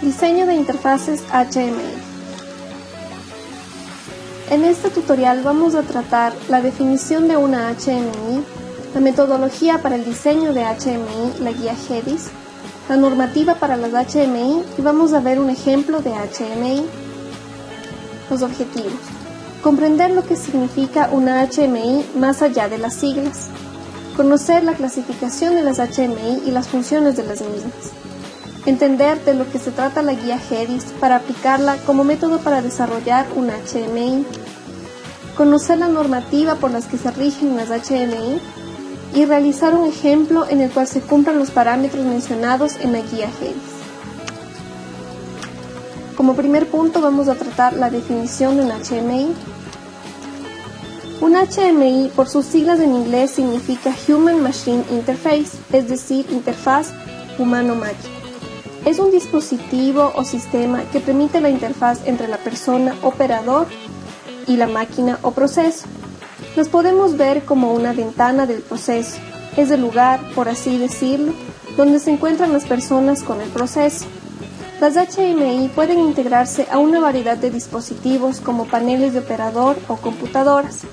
Diseño de interfaces HTML. En este tutorial vamos a tratar la definición de una HMI, la metodología para el diseño de HMI, la guía GEDIS, la normativa para las HMI y vamos a ver un ejemplo de HMI. Los objetivos. Comprender lo que significa una HMI más allá de las siglas. Conocer la clasificación de las HMI y las funciones de las mismas. Entender de lo que se trata la guía GEDIS para aplicarla como método para desarrollar una HMI. Conocer la normativa por las que se rigen las HMI y realizar un ejemplo en el cual se cumplan los parámetros mencionados en la guía GEDIS. Como primer punto vamos a tratar la definición de una HMI. Un HMI, por sus siglas en inglés, significa Human Machine Interface, es decir, interfaz humano-máquina. Es un dispositivo o sistema que permite la interfaz entre la persona operador y la máquina o proceso. Los podemos ver como una ventana del proceso. Es el lugar, por así decirlo, donde se encuentran las personas con el proceso. Las HMI pueden integrarse a una variedad de dispositivos como paneles de operador o computadoras.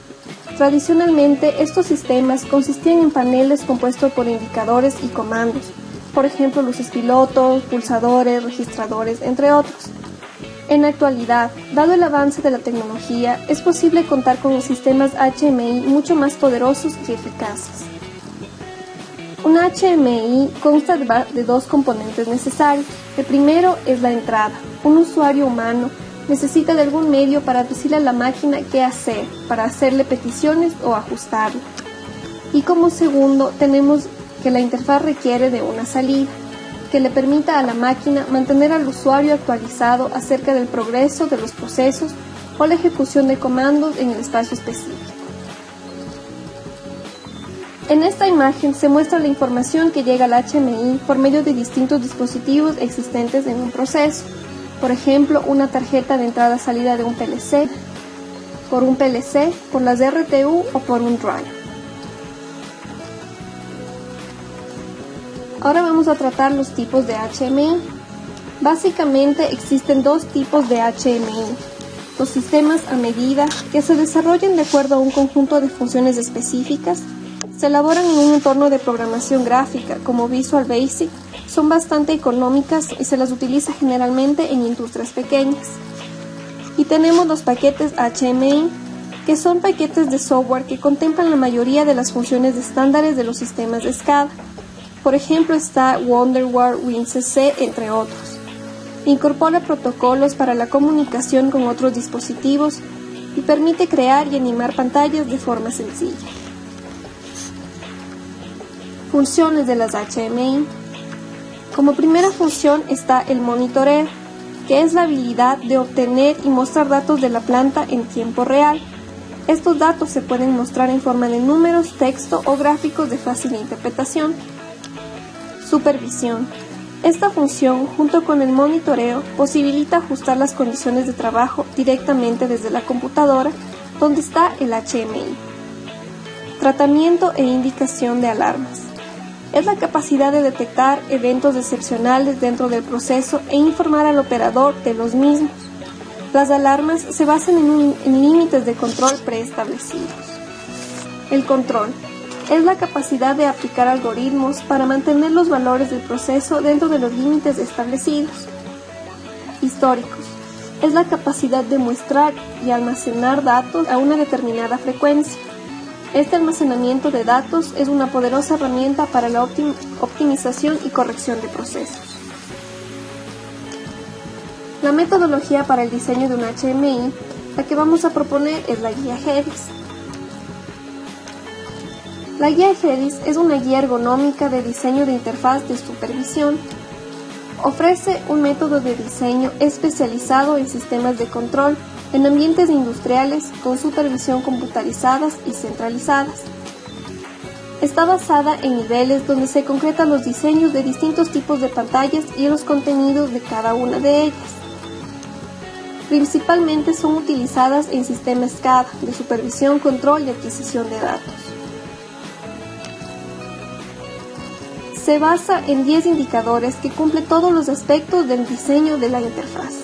Tradicionalmente, estos sistemas consistían en paneles compuestos por indicadores y comandos, por ejemplo, luces pilotos, pulsadores, registradores, entre otros. En la actualidad, dado el avance de la tecnología, es posible contar con sistemas HMI mucho más poderosos y eficaces. Una HMI consta de dos componentes necesarios. El primero es la entrada. Un usuario humano necesita de algún medio para decirle a la máquina qué hacer, para hacerle peticiones o ajustarla. Y como segundo, tenemos que la interfaz requiere de una salida, que le permita a la máquina mantener al usuario actualizado acerca del progreso de los procesos o la ejecución de comandos en el espacio específico. En esta imagen se muestra la información que llega al HMI por medio de distintos dispositivos existentes en un proceso. Por ejemplo, una tarjeta de entrada-salida de un PLC, por las RTU o por un drive. Ahora vamos a tratar los tipos de HMI. Básicamente existen dos tipos de HMI. Los sistemas a medida, que se desarrollan de acuerdo a un conjunto de funciones específicas, se elaboran en un entorno de programación gráfica como Visual Basic, son bastante económicas y se las utiliza generalmente en industrias pequeñas. Y tenemos los paquetes HMI, que son paquetes de software que contemplan la mayoría de las funciones estándares de los sistemas de SCADA. Por ejemplo está WonderWare, WinCC, entre otros. Incorpora protocolos para la comunicación con otros dispositivos y permite crear y animar pantallas de forma sencilla. Funciones de las HMI. Como primera función está el monitoreo, que es la habilidad de obtener y mostrar datos de la planta en tiempo real. Estos datos se pueden mostrar en forma de números, texto o gráficos de fácil interpretación. Supervisión. Esta función, junto con el monitoreo, posibilita ajustar las condiciones de trabajo directamente desde la computadora donde está el HMI. Tratamiento e indicación de alarmas. Es la capacidad de detectar eventos excepcionales dentro del proceso e informar al operador de los mismos. Las alarmas se basan en límites de control preestablecidos. El control es la capacidad de aplicar algoritmos para mantener los valores del proceso dentro de los límites establecidos. Históricos es la capacidad de mostrar y almacenar datos a una determinada frecuencia. Este almacenamiento de datos es una poderosa herramienta para la optimización y corrección de procesos. La metodología para el diseño de un HMI, la que vamos a proponer es la guía GEDIS. La guía GEDIS es una guía ergonómica de diseño de interfaz de supervisión. Ofrece un método de diseño especializado en sistemas de control en ambientes industriales con supervisión computarizadas y centralizadas. Está basada en niveles donde se concretan los diseños de distintos tipos de pantallas y los contenidos de cada una de ellas. Principalmente son utilizadas en sistemas SCADA de supervisión, control y adquisición de datos. Se basa en 10 indicadores que cumplen todos los aspectos del diseño de la interfaz.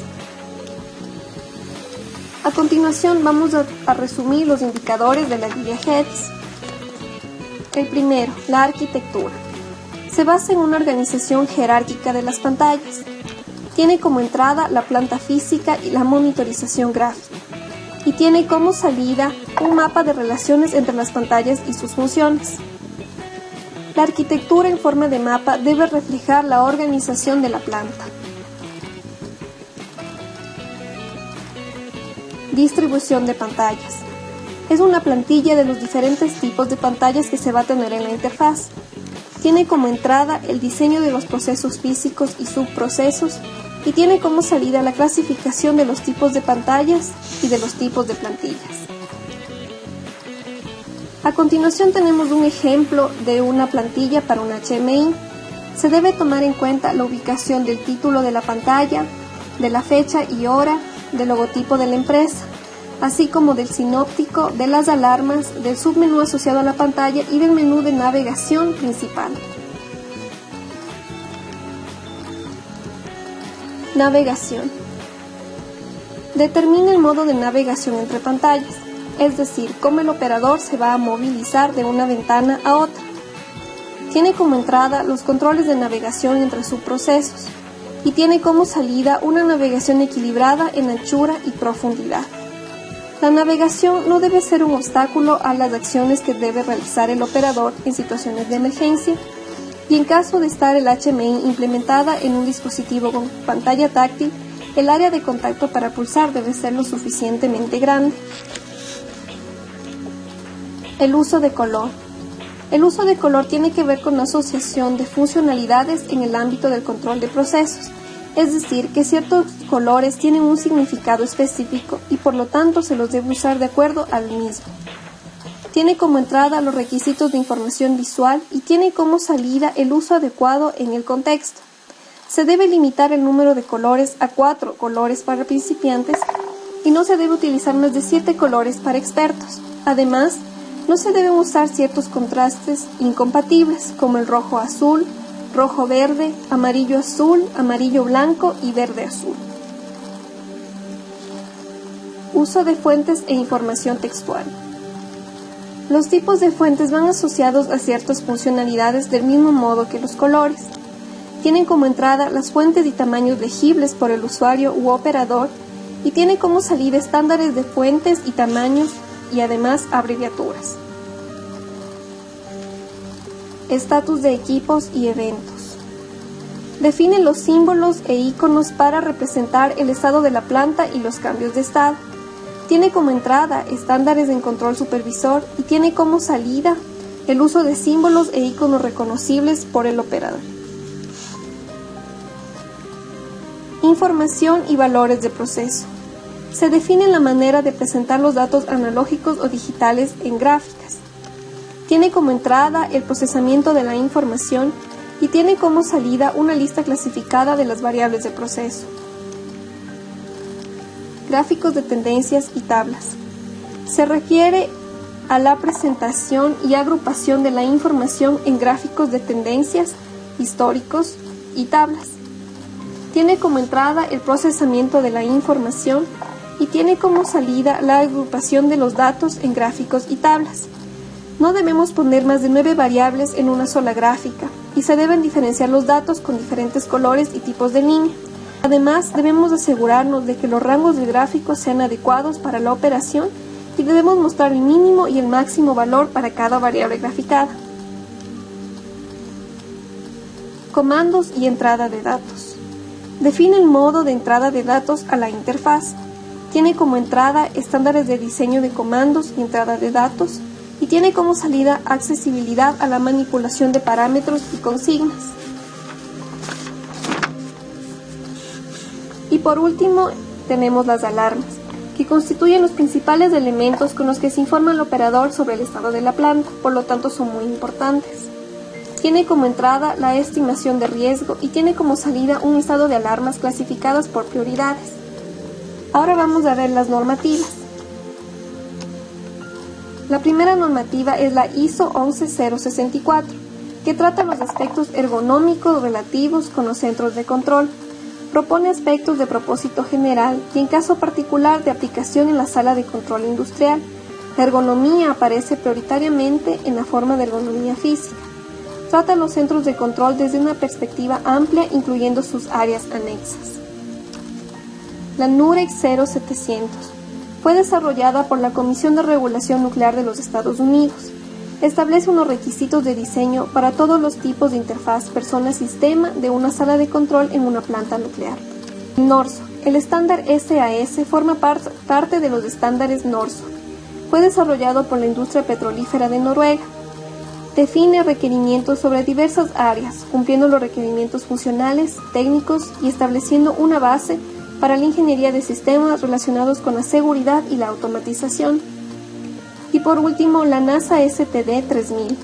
A continuación vamos a resumir los indicadores de la guía GEDIS. El primero, la arquitectura. Se basa en una organización jerárquica de las pantallas. Tiene como entrada la planta física y la monitorización gráfica. Y tiene como salida un mapa de relaciones entre las pantallas y sus funciones. La arquitectura en forma de mapa debe reflejar la organización de la planta. Distribución de pantallas. Es una plantilla de los diferentes tipos de pantallas que se va a tener en la interfaz. Tiene como entrada el diseño de los procesos físicos y subprocesos y tiene como salida la clasificación de los tipos de pantallas y de los tipos de plantillas. A continuación tenemos un ejemplo de una plantilla para un HMI. Se debe tomar en cuenta la ubicación del título de la pantalla, de la fecha y hora, del logotipo de la empresa, así como del sinóptico, de las alarmas, del submenú asociado a la pantalla y del menú de navegación principal. Navegación. Determina el modo de navegación entre pantallas, es decir, cómo el operador se va a movilizar de una ventana a otra. Tiene como entrada los controles de navegación entre subprocesos y tiene como salida una navegación equilibrada en anchura y profundidad. La navegación no debe ser un obstáculo a las acciones que debe realizar el operador en situaciones de emergencia y en caso de estar el HMI implementada en un dispositivo con pantalla táctil, el área de contacto para pulsar debe ser lo suficientemente grande. El uso de color. El uso de color tiene que ver con la asociación de funcionalidades en el ámbito del control de procesos, es decir, que ciertos colores tienen un significado específico y por lo tanto se los debe usar de acuerdo al mismo. Tiene como entrada los requisitos de información visual y tiene como salida el uso adecuado en el contexto. Se debe limitar el número de colores a 4 colores para principiantes y no se debe utilizar más de 7 colores para expertos. Además, no se deben usar ciertos contrastes incompatibles como el rojo-azul, rojo-verde, amarillo-azul, amarillo-blanco y verde-azul. Uso de fuentes e información textual. Los tipos de fuentes van asociados a ciertas funcionalidades del mismo modo que los colores. Tienen como entrada las fuentes y tamaños legibles por el usuario u operador y tiene como salida estándares de fuentes y tamaños y además abreviaturas. Estatus de equipos y eventos. Define los símbolos e iconos para representar el estado de la planta y los cambios de estado. Tiene como entrada estándares en control supervisor y tiene como salida el uso de símbolos e iconos reconocibles por el operador. Información y valores de proceso. Se define la manera de presentar los datos analógicos o digitales en gráficas. Tiene como entrada el procesamiento de la información y tiene como salida una lista clasificada de las variables de proceso. Gráficos de tendencias y tablas. Se refiere a la presentación y agrupación de la información en gráficos de tendencias, históricos y tablas. Tiene como entrada el procesamiento de la información y tiene como salida la agrupación de los datos en gráficos y tablas. No debemos poner más de 9 variables en una sola gráfica y se deben diferenciar los datos con diferentes colores y tipos de línea. Además, debemos asegurarnos de que los rangos de gráficos sean adecuados para la operación y debemos mostrar el mínimo y el máximo valor para cada variable graficada. Comandos y entrada de datos. Define el modo de entrada de datos a la interfaz. Tiene como entrada estándares de diseño de comandos y entrada de datos y tiene como salida accesibilidad a la manipulación de parámetros y consignas. Y por último, tenemos las alarmas, que constituyen los principales elementos con los que se informa al operador sobre el estado de la planta, por lo tanto son muy importantes. Tiene como entrada la estimación de riesgo y tiene como salida un listado de alarmas clasificadas por prioridades. Ahora vamos a ver las normativas. La primera normativa es la ISO 11064. que trata los aspectos ergonómicos relativos con los centros de control. Propone aspectos de propósito general y en caso particular de aplicación en la sala de control industrial. La ergonomía aparece prioritariamente en la forma de ergonomía física. Trata los centros de control desde una perspectiva amplia, incluyendo sus áreas anexas. La NUREC 0700 fue desarrollada por la Comisión de Regulación Nuclear de los Estados Unidos. Establece unos requisitos de diseño para todos los tipos de interfaz persona-sistema de una sala de control en una planta nuclear. NORSO. El estándar SAS forma parte de los estándares NORSO. Fue desarrollado por la industria petrolífera de Noruega. Define requerimientos sobre diversas áreas, cumpliendo los requerimientos funcionales, técnicos y estableciendo una base para la ingeniería de sistemas relacionados con la seguridad y la automatización. Y por último, la NASA STD 3000.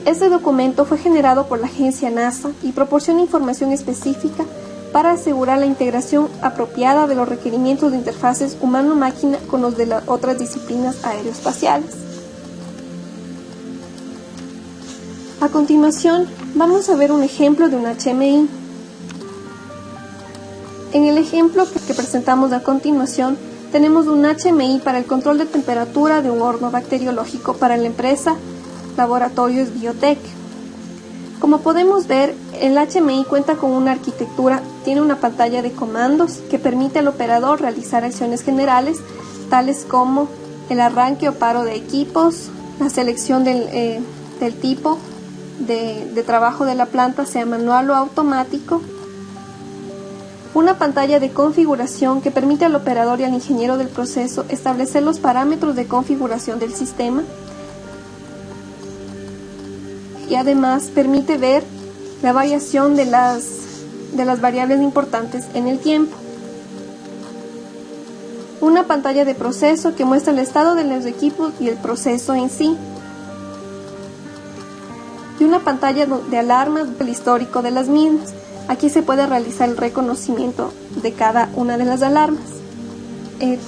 Este documento fue generado por la agencia NASA y proporciona información específica para asegurar la integración apropiada de los requerimientos de interfaces humano-máquina con los de las otras disciplinas aeroespaciales. A continuación, vamos a ver un ejemplo de un HMI. En el ejemplo que presentamos a continuación, tenemos un HMI para el control de temperatura de un horno bacteriológico para la empresa Laboratorios Biotech. Como podemos ver, el HMI cuenta con una arquitectura, tiene una pantalla de comandos que permite al operador realizar acciones generales, tales como el arranque o paro de equipos, la selección del tipo de trabajo de la planta, sea manual o automático, una pantalla de configuración que permite al operador y al ingeniero del proceso establecer los parámetros de configuración del sistema y además permite ver la variación de las variables importantes en el tiempo. Una pantalla de proceso que muestra el estado de los equipos y el proceso en sí. Y una pantalla de alarmas del histórico de las mismas. Aquí se puede realizar el reconocimiento de cada una de las alarmas.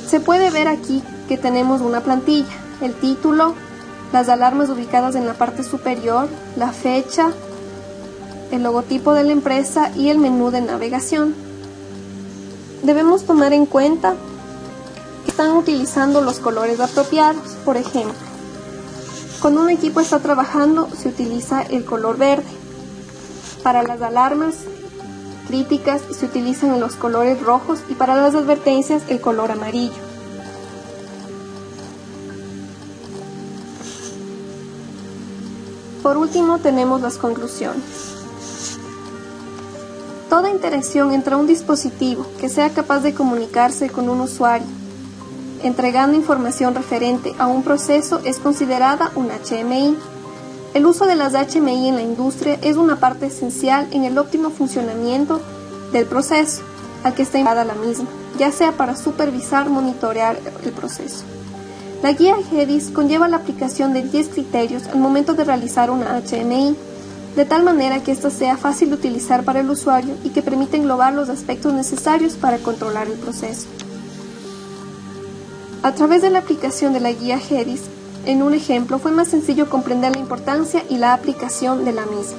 Se puede ver aquí que tenemos una plantilla, el título, las alarmas ubicadas en la parte superior, la fecha, el logotipo de la empresa y el menú de navegación. Debemos tomar en cuenta que están utilizando los colores apropiados. Por ejemplo, cuando un equipo está trabajando se utiliza el color verde. Para las alarmas críticas se utilizan los colores rojos y para las advertencias el color amarillo. Por último tenemos las conclusiones. Toda interacción entre un dispositivo que sea capaz de comunicarse con un usuario, entregando información referente a un proceso, es considerada un HMI. El uso de las HMI en la industria es una parte esencial en el óptimo funcionamiento del proceso al que está integrada la misma, ya sea para supervisar, monitorear el proceso. La guía GEDIS conlleva la aplicación de 10 criterios al momento de realizar una HMI, de tal manera que ésta sea fácil de utilizar para el usuario y que permita englobar los aspectos necesarios para controlar el proceso. A través de la aplicación de la guía GEDIS, en un ejemplo, fue más sencillo comprender la importancia y la aplicación de la misma.